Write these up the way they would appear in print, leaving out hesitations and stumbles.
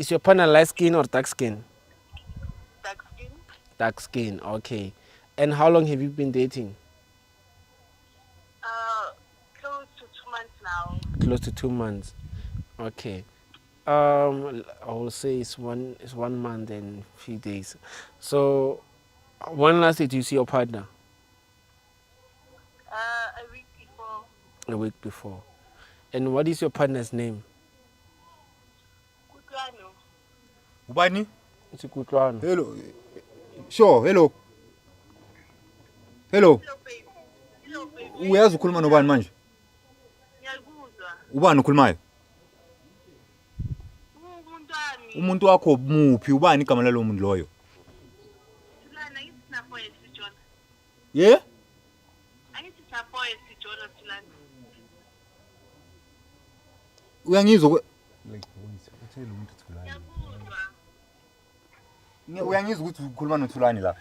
Is your partner light skin or dark skin? Dark skin. Dark skin, okay. And how long have you been dating? Close to 2 months now. Close to 2 months. Okay. I will say it's one month and few days. So when last did you see your partner? A week before. A week before. And what is your partner's name? Kutlwano. Ubani? It's Kutlwano. Hello. Sure, hello. Hello. Hello babe. Hello babe. Uyazi ukhuluma nobani manje? Ngiyakuzwa. Ubani ukhulumayo? Umuntu wami. Umuntu wakho muphi? Ubani igama lalo muntu loyo? Tulana ngithi sinafoye sijona. Yeah? Angithi sinafoye sijona Tulana. Uyangizwa Ngiyakuzwa. uyangizwa ukuthi ukhuluma noThulani la.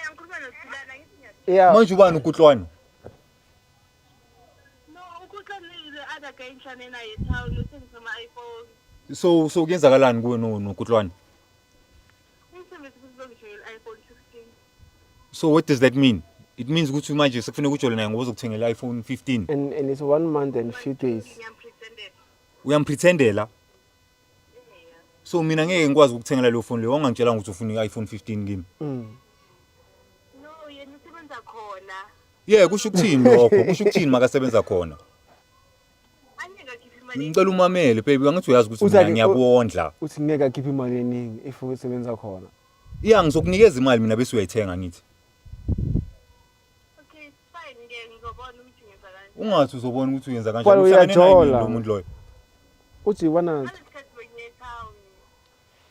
Ngikhuluma noTulana ngithi ngiyazi. Yeah. Manje ubani uKutlwano? No, ukuhlala the other guy enhlane naye town uthengisa ama-iPhone. So kuyenzakalani kuwe noKutlwano? Umsebenzi kuzokusho i-iPhone 16. So what does that mean? It means ukuthi manje sekufanele ukujole naye ngoba uzokuthengela iPhone 15. And it's 1 month and few days. Ngiyamprethendela. Uyampretendela? Yeah. So mina ngeke ngikwazi ukuthengela lo phone leyo. Ongangitshela ukuthi ufuna iPhone 15 kimi. No, yena usebenza khona. Yeah, kusho ukuthini lokho? Kusho ukuthini makasebenza khona? Angeke akhiphe imali. Ngicela umamele baby, angithi uyazi ukuthi mina ngiyakuwondla. Uthi ngeke akhiphe imali eningi if usebenza khona. Yeah, ngizokunikeza imali mina bese uyayithenga ngithi. Okay, it's fine. Ngizobona ukuthi ngenza kanjani. Ungathi uzobona ukuthi uyenza Kwalo kanjani. Uhlangane naye uyajola. lo muntu loyo. Uthi wanathi?